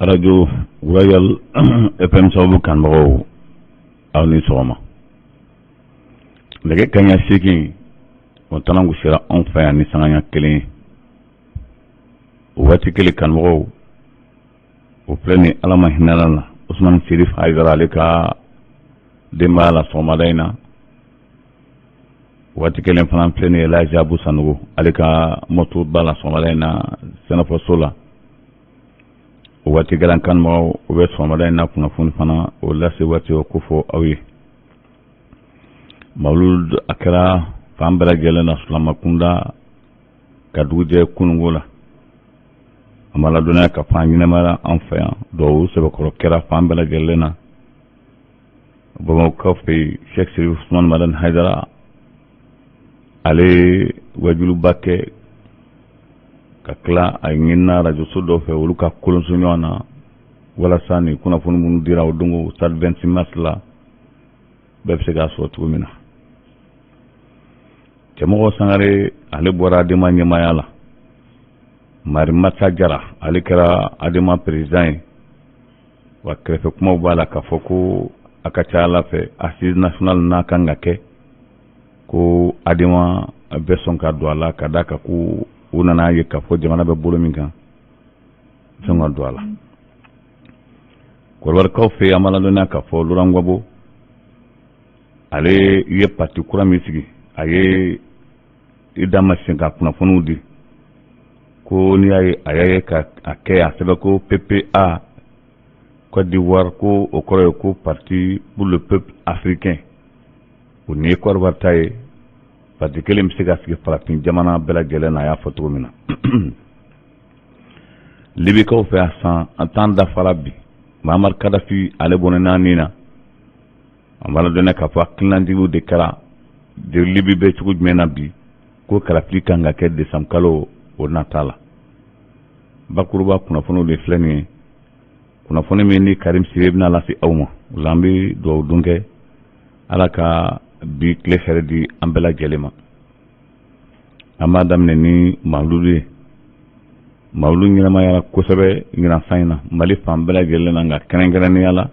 Radio Royal FM sababu kanmɔgɔw aw ni sɔgɔma. Nɛgɛ kaɲa 8 o tɛnangu sera anw fɛ yan ni sanga kelen. O waati kelen kanmɔgɔw o filɛ ni Ala ma hinɛ la Usman Sirif Haidara ale ka denbaya la sɔgɔmada in na. Waati kelen fana filɛ ni Elaji Abu Sanogo ale ka moto ba la sɔgɔmada in na Sɛnɛfɔso la. O waati galan kanmɔgɔw o bɛ sɔgɔmada in na kunnafoni fana o lase waati o ko fɔ aw ye. Mawlud a kɛra fan bɛɛ lajɛlen na Sulama kunda ka dugujɛ kunungo la. A ma ladɔnniya ka fan ɲɛnɛmaya an fɛ yan dɔw sɛbɛkɔrɔ kɛra fan bɛɛ lajɛlen na. Bamakɔ fɛ Sheikh Sirif Usman Madan Haidara ale wajuluba kɛ ka tila a ɲinina rajoso dɔ fɛ olu ka kolonso ɲɔgɔn na walasa ni kunnafoni minnu dira o dongo stade 26 mars la bɛɛ bɛ se k'a sɔrɔ cogo min na. Cɛmɔgɔ Sangare ale bɔra Adema ɲɛmaaya la. Marimata Jara ale kɛra Adema président ye wa kɛrɛfɛ kumaw b'a la k'a fɔ ko a ka ca Ala fɛ assise nationale n'a kan ka kɛ ko Adema bɛ sɔn ka don a la ka d'a kan ko u nana ye k'a fɔ jamana bɛ bolo min kan sɔn ka don a la. Kɔrɔbarikaw fɛ yen an b'a ladɔnniya k'a fɔ Laurent Gbagbo ale ye parti kura min sigi a ye i da ma sen ka kunnafoniw di ko n'i y'a ye a y'a ye ka a kɛ a sɛbɛn ko PPA Côte d'Ivoire ko o kɔrɔ ye ko parti pour le peuple africain o ni ye Kɔrɔbari ta ye parti kelen bɛ se ka sigi farafin jamana bɛɛ lajɛlen na a y'a fɔ cogo min na. Libikaw fɛ a san an t'an dafara bi Muammar Kadhafi ale bɔnɛna nin na an b'a ladɔnniya k'a fɔ hakilinajigiw de kɛra de Libi bɛ cogo jumɛn na bi ko kalafili kan ka kɛ décembre kalo o nata la. Bakuruba kunnafoniw de filɛ nin ye kunnafoni min ni Karim Sire bɛna lase aw ma o la an bɛ dugawu dun kɛ Ala ka bi tile hɛrɛ di an bɛɛ lajɛlen ma. An b'a daminɛ ni Mawludu ye. Mawludu ɲɛnamayara kosɛbɛ ɲinan san in na Mali fan bɛɛ lajɛlen na nka kɛrɛnkɛrɛnnenya la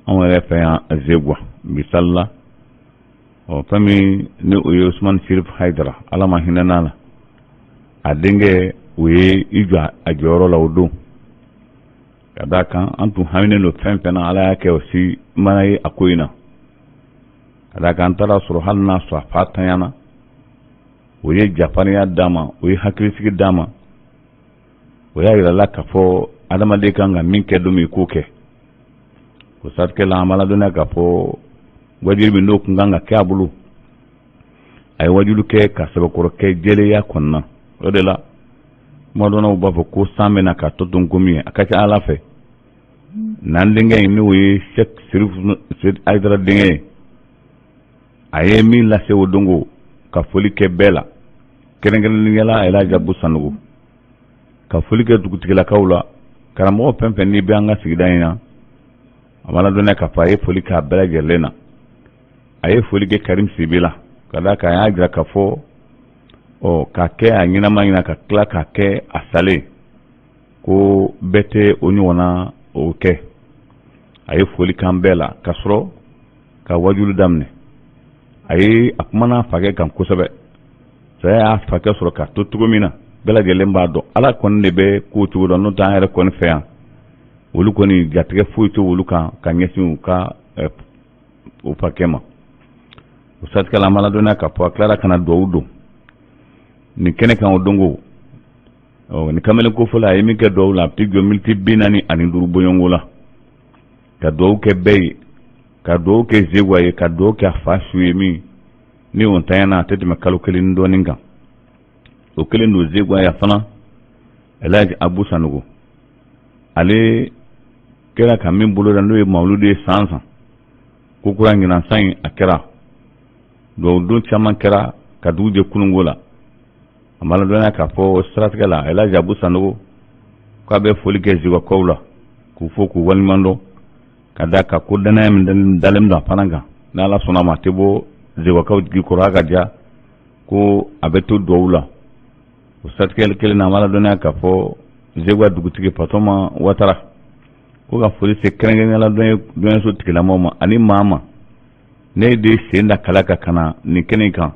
anw yɛrɛ fɛ yan Zegwa misali la fɛn min ni o ye Usman Sirif Haidara Ala ma hinɛ n'a la a denkɛ o ye i jɔ a jɔyɔrɔ la o don ka d'a kan an tun haminen don fɛn fɛn na Ala y'a kɛ o si mana ye a ko in na ka d'a kan an taara sɔrɔ hali n'a sɔrɔ a fa tanyana o ye jafarinya d'a ma o ye hakilisigi d'a ma o y'a yira la k'a fɔ adamaden kan ka min kɛ don min k'o kɛ o satikɛla an b'a ladɔnniya k'a fɔ wajulu min n'o kun kan ka kɛ a bolo a ye wajulu kɛ ka sɛbɛkɔrɔ kɛ jɛlenya kɔnɔna o de la kuma dɔnnaw b'a fɔ ko san bɛna ka tɔ to nkomi ye a ka ca Ala fɛ n'an denkɛ in n'o ye Sheikh Sirif Haidara denkɛ ye a ye min lase o dongo ka foli kɛ bɛɛ la kɛrɛnkɛrɛnnenya la Elaji Abu Sanogo ka foli kɛ dugutigilakaw la karamɔgɔ fɛn fɛn n'i bɛ an ka sigida in na a b'a ladɔnniya k'a fɔ a ye foli k'a bɛɛ lajɛlen na a ye foli kɛ Karim Sibi la ka d'a kan a y'a jira k'a fɔ k'a kɛ a ɲɛnama ɲɛna ka tila k'a kɛ a salen ko bɛɛ tɛ o ɲɔgɔnna o kɛ a ye foli kan bɛɛ la ka sɔrɔ ka wajulu daminɛ a ye a kumana fakɛ kan kosɛbɛ saya y'a fakɛ sɔrɔ k'a to cogo min na bɛɛ lajɛlen b'a dɔn Ala kɔni de bɛ ko cogo dɔn n'o tɛ an yɛrɛ kɔni fɛ yan olu kɔni jatigɛ foyi tɛ olu kan ka ɲɛsin u ka o fakɛ ma o satikɛla an b'a ladɔnniya k'a fɔ a tilara ka na dugawu don nin kɛnɛ kan o dongo ni kamalen kofɔla a ye min kɛ dugawu la a bɛ jɔ miniti 45 bɔɲɔngo la ka dugawu kɛ bɛɛ ye ka dugawu kɛ Zegwa ye ka dugawu kɛ a fa su ye min ni o ntanyana a tɛ tɛmɛ kalo 1 ni dɔɔnin kan o kelen don Zegwa ya fana Elaji Abu Sanogo ale kɛra ka min bolo da n'o ye Mawludu ye san san ko kura ɲinan san in a kɛra dugawu don caman kɛra ka dugu jɛ kunungo la a ma ladɔnniya k'a fɔ siratigɛ la Elaji Abu Sanogo k'a bɛ foli kɛ Zegwakaw la k'u fo k'u waliɲumandɔn ka d'a kan ko danaya min dalen don a fana kan ni Ala sɔnna ma a tɛ bɔ Zegwakaw jigi kɔrɔ a ka diya ko a bɛ to dugawu la o satikɛli kelen na an b'a ladɔnniya k'a fɔ Zegwa dugutigi Fatɔma Watara ko ka foli se kɛrɛnkɛrɛnya la dɔnso tigilamɔgɔw ma ani maa ma ne de sen da kala ka kana nin kɛnɛ kan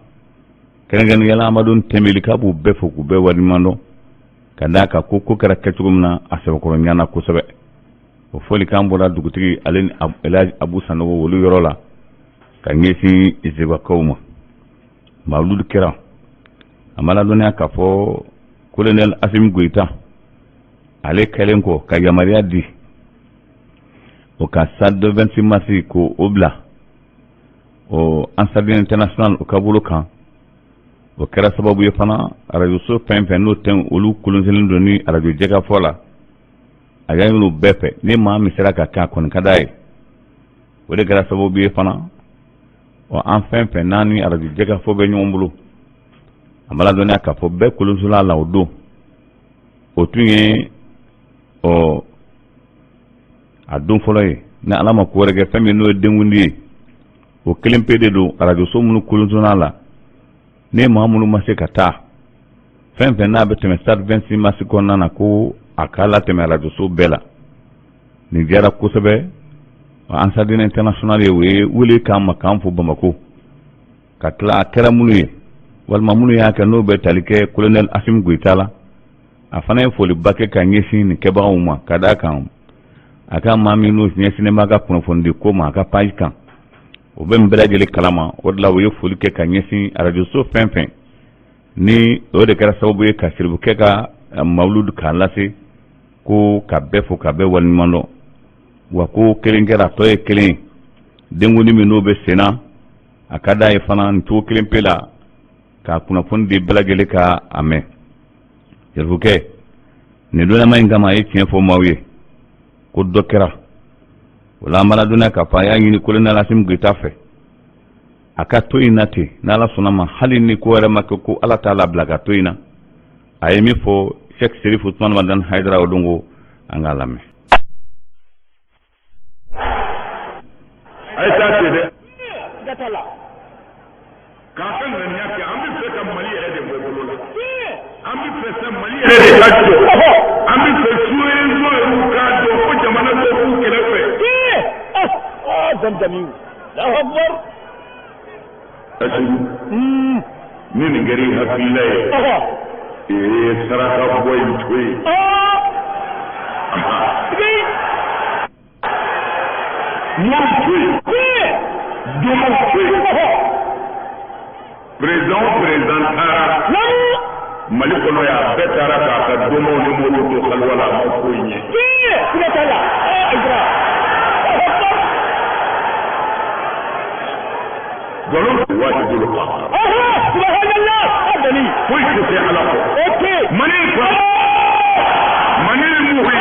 kɛrɛnkɛrɛnya la amadu tɛmɛli k'a b'u bɛɛ fo k'u bɛɛ waliɲuman dɔn ka d'a kan ko kɛra kɛcogo min na a sɛbɛkɔrɔ ɲana kosɛbɛ o foli kan bɔra dugutigi ale ni Abu Sanogo olu yɔrɔ la ka ɲɛsin Izebakaw ma mawludu kɛra a ma ladɔnniya k'a fɔ colonel Asimi Goïta ale kɛlen kɔ ka yamaruya di o ka stade de 26 mars ko o bila o Ansarudine International o ka bolo kan o kɛra sababu ye fana radio so fɛn fɛn n'o tɛ olu kolonselen don ni radio jɛkafɔ la a y'a ɲini u bɛɛ fɛ ni maa min sera ka kɛ a kɔni ka d'a ye o de kɛra sababu ye fana an fɛn fɛn n'an ni radio jɛkafɔ bɛ ɲɔgɔn bolo a ma ladɔnniya k'a fɔ bɛɛ kolonsola la o don o tun ye a don fɔlɔ ye ni ala ma ko wɛrɛ kɛ fɛn min n'o ye denkundi ye o kelen pe de don radio so minnu kolonsola la ne maa minnu ma se ka taa fɛn fɛn n'a bɛ tɛmɛ stade 26 mars kɔnɔna na ko a k'a latɛmɛ radio so bɛɛ la nin diyara kosɛbɛ Ansarudine International ye o ye wele k'an ma k'an fo Bamako ka tila a kɛra minnu ye walima minnu y'a kɛ n'o bɛ tali kɛ colonel Asimi Goïta la a fana ye foliba kɛ ka ɲɛsin nin kɛbagaw ma ka d'a kan a ka maa min n'o ɲɛsinnen b'a ka kunnafonidi ko ma a ka page kan o bɛ nin bɛɛ lajɛlen kalama o de la o ye foli kɛ ka ɲɛsin radio so fɛn fɛn ni o de kɛra sababu ye ka siribu kɛ ka mawludu k'a lase ko ka bɛɛ fo ka bɛɛ waliɲuman dɔn wa ko kelen kɛra tɔ ye kelen ye denkundi min n'o bɛ senna a ka d'a ye fana nin cogo kelen pe la ka kunnafoni di bɛɛ lajɛlen ka a mɛn Jerifukɛ nin donnama in kama a ye tiɲɛ fɔ maaw ye ko dɔ kɛra o la an b'a ladɔnniya k'a fɔ a y'a ɲini colonel Asimi Goïta fɛ a ka to in na ten n'Ala sɔnna ma hali ni ko wɛrɛ ma kɛ ko Ala t'a labila ka to in na a ye min fɔ Sheikh Serif Usman Madani Haidara o don ko an k'a lamɛn. a ye taa ten dɛ k'a fɛ ŋaniya kɛ an bɛ fɛ ka Mali yɛrɛ de bɔ bolo la an bɛ fɛ sa Mali yɛrɛ de ka jɔ an bɛ fɛ suyezo yɛrɛ k'a dɔn ko jamana dɔ b'u kɛrɛfɛ. Zamzamiw Allahu Akbar Asiru ni nin kɛra i hakilila ye saraka bɔ in to yen mɔri to yen domo to yen président taara Mali kɔnɔ yan bɛɛ taara k'a ka domow ni mɔriw to kaliwa la a ma foyi ɲɛ. siga t'a la Galon waati bolo kan. Subhanallah adani foyi tɛ se Ala kɔ. Mali fa Mali muhi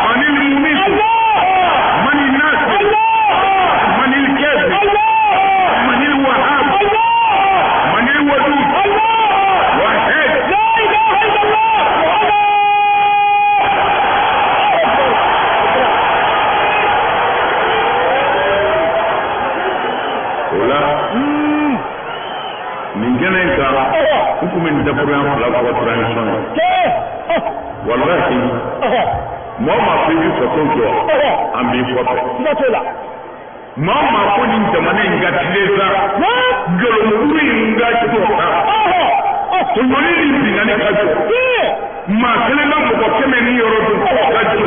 Mali mumi Mali nasi Mali kazi Mali wahab Mali wadud wahid la ilaha illallah ola nin kɛnɛ in kan n tun bɛ nin dakuruya fila fɔ transition ye walahi mɔgɔ ma fɔ i bɛ faso jɔ an b'i kɔfɛ maa ma ko nin jamana in ka tile sa jɔlɔmuru in ka jɔ kan tɔɲɔli ni binkani ka jɔ maa kelen ka mɔgɔ kɛmɛ ni yɔrɔ dun ka jɔ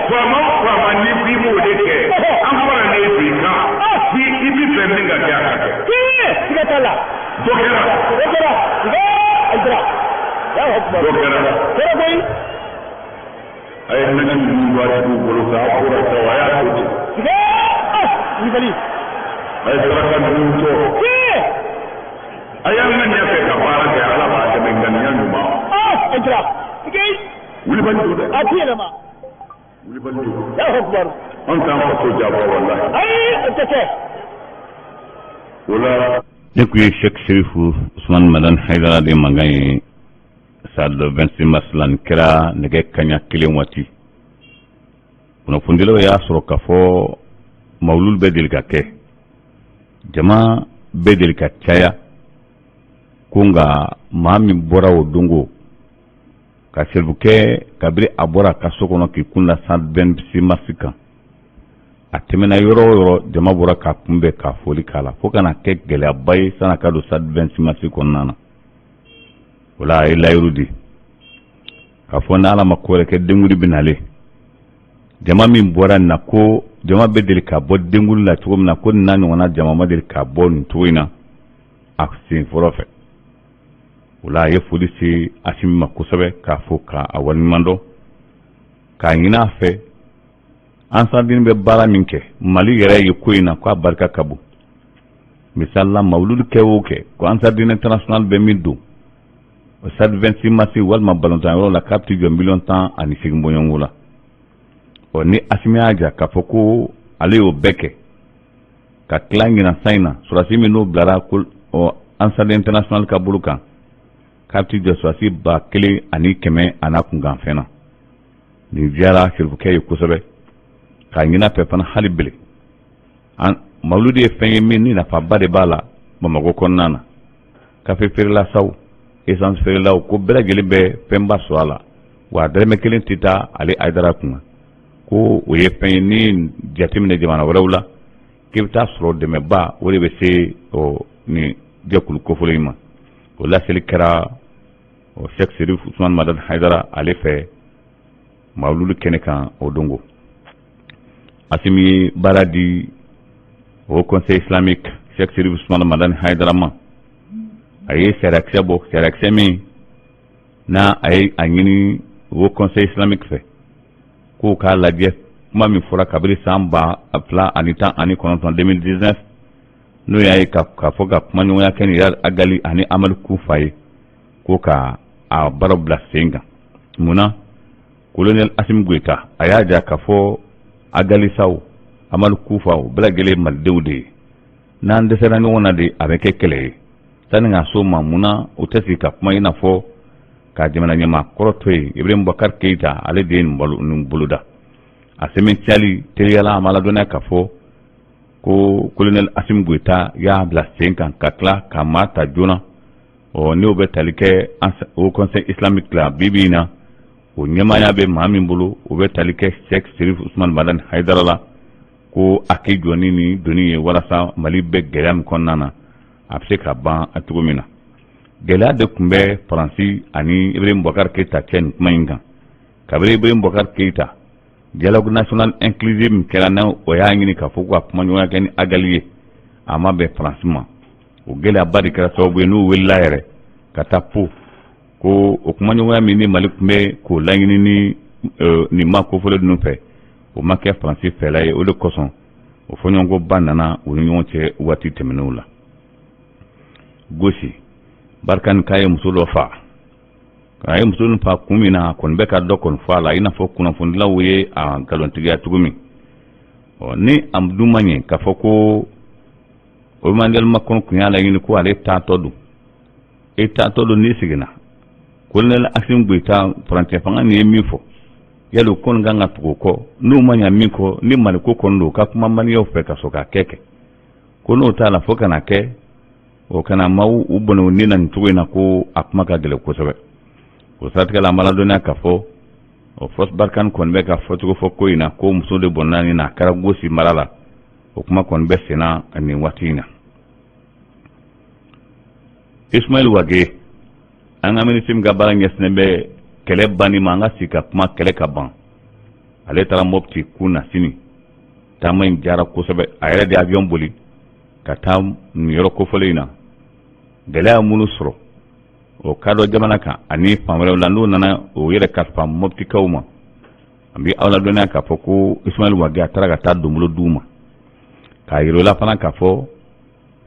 faama o faama ni bi b'o de kɛ an fɔra ne ye bi kan bi i bɛ fɛ min ka kɛ a ka kɛ. dɔ kɛra. a ye nasi ninnu waatiw bolo sa a bɔra sa a y'a to ten. a ye saraka ninnu tɔ. a y'an ka ɲɛfɛ ka baara kɛ Ala b'a dɛmɛ ŋaniya ɲuman. wulibali don dɛ. wulibali don. an t'an faso jaba walahi. o la. ne kun ye Sheikh Serif Usman Madani Haidara de mankan ye stade 26 mars la nin kɛra nɛgɛ kaɲa 1 waati kunnafonidilaw y'a sɔrɔ k'a fɔ mawlud bɛ deli ka kɛ jama bɛ deli ka caya ko nka maa min bɔra o dongo ka serbuke kabiri abora ka sokono ki kunla 126 masika atemena yoro jama bora ka kumbe ka foli kala fo kana ke gele bay sana ka do 126 masika nana wala ila yurudi ka fo na ala makore ke dengudi binale jama min bora na ko jama bedel ka bo dengul la to na ko nani wana jama madel ka bo ntuina aksin forofe wala ye folisi asimma kusabe ka fo ka awal mando ka ngina fe ansardin be bala minke mali yere ye koina ko barka kabu misalla maulud kewoke ko ansardin international be middu o sad 26 masi wal ma balontan la capti jo million temps ani sigmo yongola o ni asimi aja ka fo ko ale o beke ka klangina saina surasi mino blara ko o ansardin international ka bulukan kapti de swasi ba kele ani keme ana kungan fena ni jara shirbuke yukusabe ka ngina pepana halibele an mauludi fenye min ni na fa bade bala mamago konnana ka fe ferla saw essence ferla ko bela gelebe pemba swala wa dreme kelen tita ali aidara kuma ko o ye fenye ni jatimne jamana wala kibta sro de me ba wori be se o ni jakul ko fulima wala selikara o Sheikh Sirif Ousmane Madane Haidara ale fe mawlulu kenekan o dongo asimi baradi au conseil islamique Sheikh Sirif Ousmane Madane Haidara ma aye serakse mi na aye anyini au conseil islamique fe ko ka lajɛ kuma min fɔra kabiri san ba fila ani tan ani kɔnɔntɔn 2019 n'o y'a ye ka fɔ ka kuma ɲɔgɔnya kɛ ni agali ani amadu kufa ye ko ka a baara bila sen kan munna colonel Assimi Goïta a y'a ja ka fɔ agalisaw amadu kufaw bɛɛ lajɛlen malidenw de ye n'an dɛsɛra ɲɔgɔn na de a bɛ kɛ kɛlɛ ye sanni ka so ma munna o tɛ sigi ka kuma i n'a fɔ ka jamana ɲɛmaa kɔrɔ to yen Ibrahim Boubacar Keïta ale de ye nin boloda a sɛmɛntiyali teliyala a ma ladɔnniya ka fɔ ko colonel Assimi Goïta y'a bila sen kan ka tila ka maa ta joona n'o bɛ tali kɛ au conseil islamique la bibi in na o ɲɛmaaya bɛ maa min bolo o bɛ tali kɛ Sheikh Sirif Ousmane Madane Haidara la ko a k'i jɔ ni doni ye walasa Mali bɛ gɛlɛya min kɔnɔna na a bɛ se ka ban a cogo min na gɛlɛya de tun bɛ Faransi ani Ibrahim Boubacar Keïta cɛ nin kuma in kan kabiri Ibrahim Boubacar Keïta dialogue national inclusive min kɛra na o y'a ɲini k'a fɔ ko ka kuma ɲɔgɔnya kɛ ni agali ye a ma bɛn Faransi ma o gɛlɛyaba de kɛra sababu ye n'u wulila yɛrɛ ka taa po ko o kuma ɲɔgɔnya min ni Mali tun bɛ k'o laɲini ni nin ma kofɔlen ninnu fɛ o ma kɛ Faransi fɛla ye o de kosɔn o fɔɲɔgɔnkoba nana u ni ɲɔgɔn cɛ waati tɛmɛnenw la gosi barikani k'a ye muso dɔ faa k'a ye muso dɔ faa kun min na a kɔni bɛ ka dɔ kɔni fɔ a la i n'a fɔ kunnafonidilaw ye a nkalontigiya cogo min ni a dun ma ɲɛ k'a fɔ ko Emmanuel Macron kun y'a laɲini ko ale taatɔ don e taatɔ don n'i seginna colonel Assimi Goïta faransɛ fanga nin ye min fɔ yali o kɔni kan ka tugu o kɔ n'u ma ɲɛ min kɔ ni Mali ko kɔni don ka kuma maniyaw fɛ ka sɔrɔ k'a kɛ ko n'o t'a la fo kana kɛ o kana maaw u bɔnɛ o ni na nin cogo in na ko a kuma ka gɛlɛn kosɛbɛ o siratigɛ la an b'a ladɔnniya k'a fɔ o Force Barkhane kɔni bɛ ka fɔcogo fɔ ko in na ko muso de bɔnna nin na a kɛra Gosi mara la o kuma kɔni bɛ senna nin waati in na Ismaël Wage an ka minisiri min ka baara ɲɛsinnen bɛ kɛlɛ banni ma an ka sigi ka kuma kɛlɛ ka ban ale taara Mopti kun na sini taama in diyara kosɛbɛ a yɛrɛ de ye avion boli ka taa nin yɔrɔ kofɔlen in na gɛlɛya minnu sɔrɔ o ka dɔ jamana kan ani fan wɛrɛw la n'o nana o yɛrɛ kalifa Moptikaw ma an bɛ aw ladɔnniya k'a fɔ ko Ismaël Wage a taara ka taa donbolo d'u ma k'a yir'o la fana k'a fɔ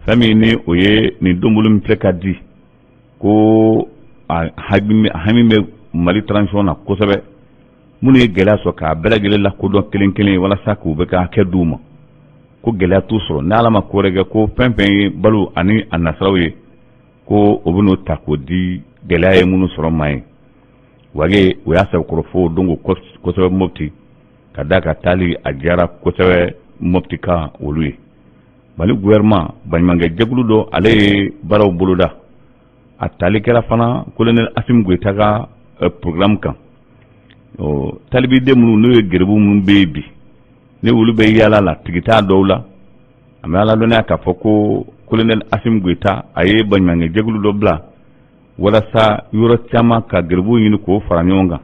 fɛn min ni o ye nin donbolo min filɛ ka di ko hami bɛ Mali transition na kosɛbɛ minnu ye gɛlɛya sɔrɔ k'a bɛɛ lajɛlen lakodɔn kelen kelen walasa k'u bɛ ka hakɛ d'u ma ko gɛlɛya t'u sɔrɔ ni Ala ma ko wɛrɛ kɛ ko fɛn fɛn ye balo ani a nasiraw ye ko o bɛ n'o ta k'o di gɛlɛya ye minnu sɔrɔ ma ye Wage o y'a sɛbɛkɔrɔ fo o don ko kosɛbɛ Mopti ka da ka taali a diyara kosɛbɛ Mopti ka olu ye Mali gouvernement baɲumankɛ jɛkulu dɔ ale ye baaraw boloda a tali kɛra fana colonel Assimi Goïta ka programme kan talibide minnu n'o ye geribu minnu bɛ yen bi ni olu bɛ yala la tigita dɔw la an bɛ ala dɔnniya k'a fɔ ko colonel Asim Goita a ye baɲumankɛ jɛkulu dɔ bila walasa yɔrɔ caman ka geribu ɲini k'o fara ɲɔgɔn kan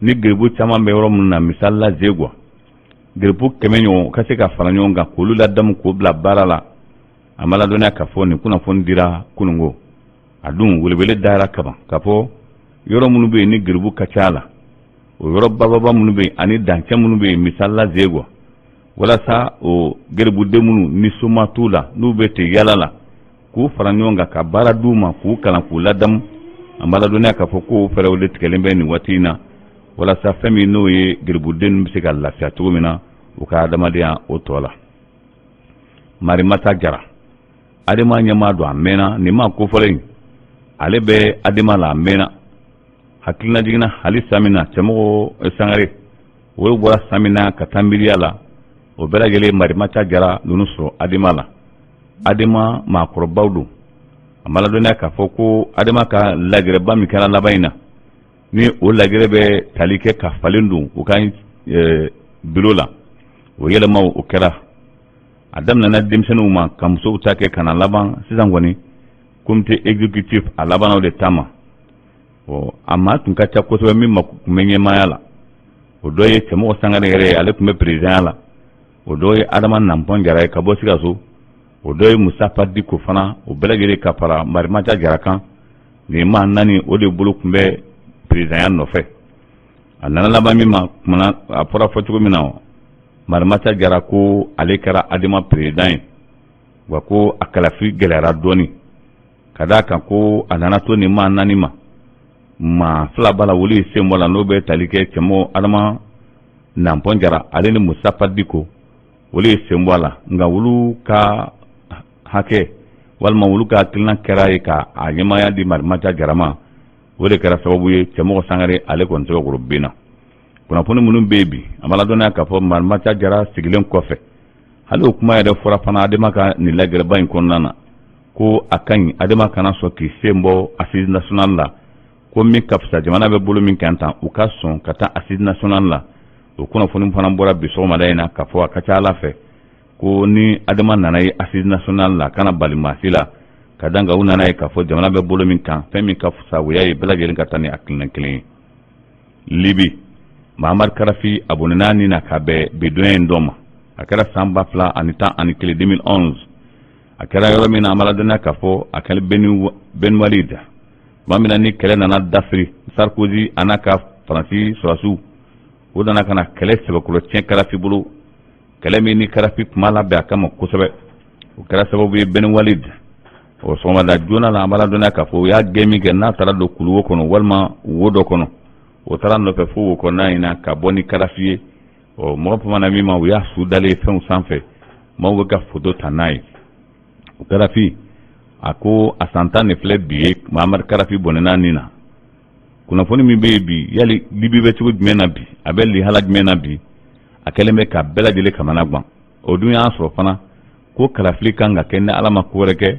ni geribu caman bɛ yɔrɔ minnu na misali la Zegwa geribu 100 ɲɔgɔn ka se ka fara ɲɔgɔn kan k'olu ladamu k'o bila baara la an bɛ ala dɔnniya k'a fɔ nin kunnafoni dira kunungo a dun welewele dara kaban k'a fɔ yɔrɔ minnu bɛ yen ni geribu ka ca la o yɔrɔ bababa minnu bɛ yen ani dancɛ minnu bɛ yen misali la Zegwa walasa o geribuden minnu ni soma t'u la n'u bɛ ten yala la k'u fara ɲɔgɔn kan ka baara d'u ma k'u kalan k'u ladamu an b'a ladɔnniya k'a fɔ ko fɛɛrɛw de tigɛlen bɛ nin waati in na walasa fɛn min n'o ye geribuden bɛ se ka lafiya cogo min na u ka adamadenya o tɔ la Marimata Jara Adema ɲɛmaa don a mɛnna nin ma kofɔlen ale bɛ Adema la a mɛnna hakilina jiginna hali samina cɛmɔgɔ Sangare o bɔra samina ka taa miiriya la o bɛɛ lajɛlen Marimata Jara ninnu sɔrɔ Adema la Adema maakɔrɔbaw don an b'a ladɔnniya k'a fɔ ko Adema ka lagɛrɛba min kɛra laban in na ni o lagɛrɛ bɛ tali kɛ ka falen don u ka bureau la o yɛlɛmaw o kɛra a daminɛna denmisɛnninw ma ka musow ta kɛ ka na laban sisan kɔni comité exécutif a labannaw de taama a maa tun ka ca kosɛbɛ min ma tun bɛ ɲɛmaaya la o dɔ ye cɛmɔgɔ Sangare yɛrɛ ye ale tun bɛ président la o dɔ ye Adama Nampɔn Jara ye ka bɔ Sikaso o dɔ ye Musapa Diko fana o bɛɛ lajɛlen ka fara Marimata Jara kan nin maa 4 o de bolo tun bɛ présidenya nɔfɛ a nana laban min ma kumana a fɔra fɔ cogo min na Marimata Jara ko ale kɛra Adema président ye wa ko a kalafi gɛlɛyara dɔɔni ka d'a kan ko a nana to nin maa 4 ma maa 2 b'a la olu ye sen bɔ la n'o bɛ tali kɛ cɛmɔgɔ Adama Nampɔn Jara ale ni Musapa Diko olu ye sen bɔ la nka olu ka hakɛ walima olu ka hakilina kɛra ye ka a ɲɛmaaya di Marimata Jara ma o de kɛra sababu ye cɛmɔgɔ Sangare ale kɔni tɛ ka kɔrɔ ben na kunnafoni minnu bɛ yen bi an b'a ladɔnniya k'a fɔ Marimata Jara sigilen kɔfɛ hali o kuma yɛrɛ fɔra fana Adema ka nin lagɛrɛba in kɔnɔna na ko a ka ɲi Adema kana sɔn k'i sen bɔ assise nationale la ko min ka fisa jamana bɛ bolo min kan tan u ka sɔn ka taa assise nationale la o kunnafoni fana bɔra bi sɔgɔmada in na k'a fɔ a ka ca Ala fɛ ko ni Adema nana ye assise nationale la kana bali maa si la ka da nka u nana ye k'a fɔ jamana bɛ bolo min kan fɛn min ka fisa o y'a ye bɛɛ lajɛlen ka taa ni hakilina kelen ye Libi Mahamar Karafi a bɔnɛna ni na ka bɛn bidonya in dɔ ma a kɛra san 2011 2011 a kɛra yɔrɔ min na an b'a ladɔnniya k'a fɔ a kɛra Ben Walid tuma min na ni kɛlɛ nana dafiri Sarkozy a n'a ka Faransi sɔrɔdasiw o nana ka na kɛlɛ sɛbɛkɔrɔ tiɲɛ Karafi bolo kɛlɛ min ni Karafi tuma labɛn a kama kosɛbɛ o kɛra sababu ye Ben Walid o sɔgɔmada joona la an b'a ladɔnniya k'a fɔ o y'a gɛn min kɛ n'a taara don kuluwo kɔnɔ walima wo dɔ kɔnɔ o taara nɔfɛ fo wo kɔnɔna in na ka bɔ ni Karafi ye mɔgɔ pamana min ma o y'a su dalen fɛnw sanfɛ maaw bɛ ka photo ta n'a ye o Karafi a ko a san 10 de filɛ bi ye Mahamar Karafi bɔnɛna nin na kunnafoni min bɛ yen bi yali Libi bɛ cogo jumɛn na bi a bɛ lihala jumɛn na bi a kɛlen bɛ ka bɛɛ lajɛlen kamana gan o dun y'a sɔrɔ fana ko kalafili kan ka kɛ ni Ala ma ko wɛrɛ kɛ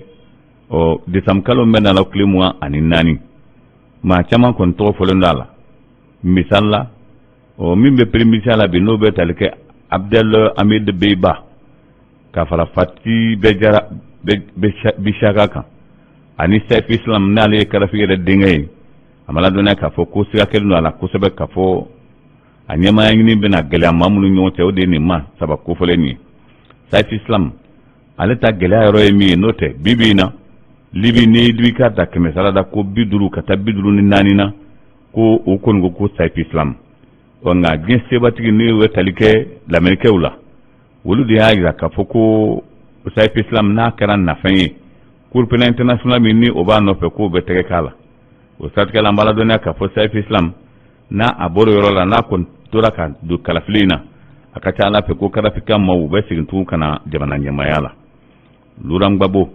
décembre kalo bɛ na la tile 24 maa caman kɔni tɔgɔ fɔlen don a la misali la min bɛ prémisse la bi n'o bɛ tali kɛ Abdel Hamid Beiba ka fara Fati Bishaka kan ani Saif Islam n'ale ye Karafi yɛrɛ denkɛ ye a ma ladɔnniya k'a fɔ ko siga kɛlen don a la kosɛbɛ k'a fɔ a ɲɛmaaya ɲini bɛna gɛlɛya maa minnu ɲɔgɔn cɛ o de ye nin ma saba kofɔlen nin ye Saif Islam ale ta gɛlɛya yɔrɔ ye min ye n'o tɛ bi bi in na Libi ni Libi ka ta 100 sarada ko 50 ka taa 54 na ko o kɔni ko Saif Islam nka diɲɛ sebatigi n'u ye tali kɛ lamɛnnikɛw la olu de y'a jira k'a fɔ ko Saif Islam n'a kɛra nafɛn ye Cour pénale internationale min ni o b'a nɔfɛ k'o bɛ tɛgɛ k'a la o siratigɛ la an b'a ladɔnniya k'a fɔ Saif Islam n'a a bɔra yɔrɔ la n'a kɔni tora ka don kalafili in na a ka ca Ala fɛ ko Karafi ka maaw bɛ segin tugun ka na jamana ɲɛmaaya la Laurent Gbagbo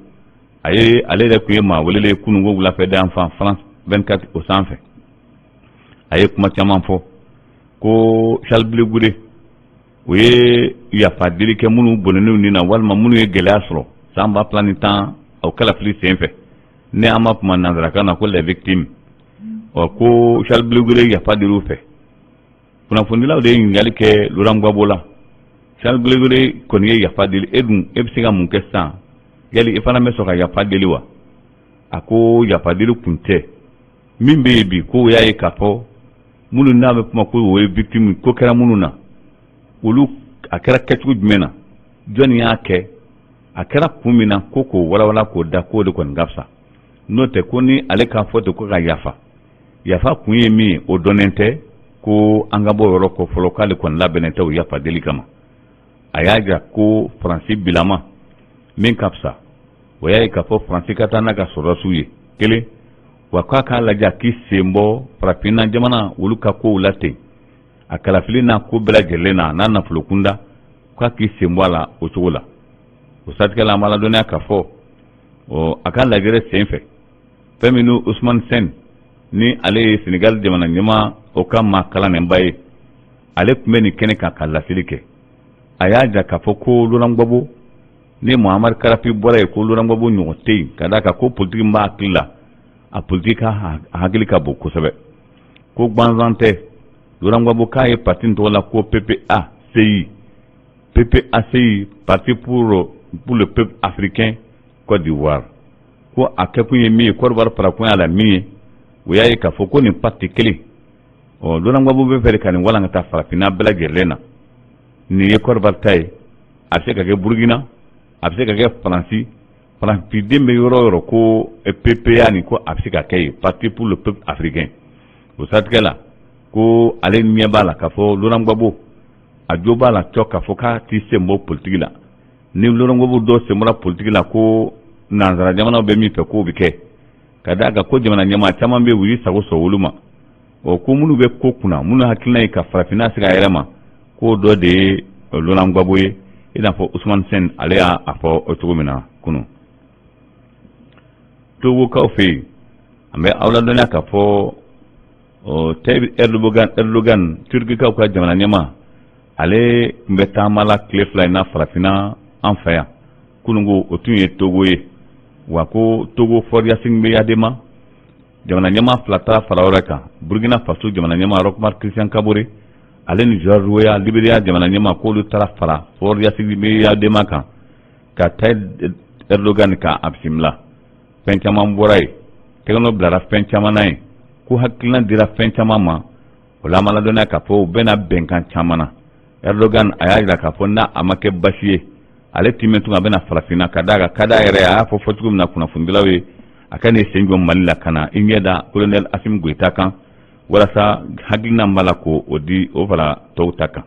ale yɛrɛ tun ye maa welelen kunungo wulafɛ da fan France 24 o sanfɛ a ye kuma caman fɔ ko Charles Blé Goudé o ye yafa deli kɛ minnu bɔnɛnenw nin na walima minnu ye gɛlɛya sɔrɔ san 2010 o kalafili sen fɛ ne an b'a kuma nanzarakan na ko les victimes ko shalbulugure ya fadiru fe kuna fundila de ngali ke luram gwabola shalbulugure koni ya fadili edun ebsiga munkesa yali ifana mesoka ya fadili wa ako ya fadili kunte mimbe bi ko yayi kapo munu na be kuma ko we victim ko kera munu na ulu akara ketu jmena joni yake akara kumina koko wala ko da ko de kon gafsa note ko ni ale ka foto ko ga yafa kunye mi o donente ko angabo yoro ko folokale kon labenete o yafa delikama ayaja ko francis bilama min kapsa waya ka fo francis katana ga sorasuye kele wakaka laja ki sembo prapina jamana uluka ko ulate akala filina ko bela gelena nana fulukunda kwa ki sembo ala ochola usatkala mala donia ka fo o akala gere senfe feminu Usman Sen ni ale Senegal jamana nyama o kama kala nembaye ale kumeni kene ka kala silike ayaja ka fo ko lurangbabo ni Muhammad Karafi bora ko lurangbabo nyote kada ka ko politique ma akila a politique hakilika bo ko sabe ko gbanzante lurangbabo ka e parti ndola ko PPACI parti pour le peuple africain Côte d'Ivoire ko akakunye mi ko bar para ko ala mi wiyaye ka foko ni parti kele o dona ngabo be fere kan wala ngata farafina bela gerlena ni ye ko bar tay afse ka ge Burkina afse ka ge France dembe yoro ko PPA ni ko afse ka kay parti pour le peuple africain o satkela ko ale mi bala ka fo dona ngabo ajoba la choka foka ti sembo politique la ni dona ngabo do sembo politique la ko nanzara jamana be mi fe ko bike kada ga ko jamana nyama chama be wuri sago so wuluma o ko munu be ko kuna munu hakilna ka farafina siga yarama ko do de lolam gbaboye ina fo Usman Sen ale a fo otugumina kunu to ko fe ambe awla dona ka fo o Tayyip Erdogan turki ka ko jamana nyama ale mbeta mala clefla na farafina anfaya kunungo otunye togoye wako Togo foria singbe yadema jamana nyama flata faraoreka Burkina Faso jamana nyama Rockmar Christian Kabore ale ni Jorwe Liberia jamana nyama ko lu tara fara foria singbe yadema ka Tayyip Erdogan ka absimla penchama mborai tegno blara penchama nai ku hakilna dira penchama ma wala mala dona ka fo bena benkan chamana Erdogan ayaja ka fo na amake bashiye ale timentu ngabena farafina kada yere ya fo fotukum na kuna fundilawe akane sengo malila kana ingeda Colonel Assimi Goïta kan wala sa hagina malako odi ovala tawtaka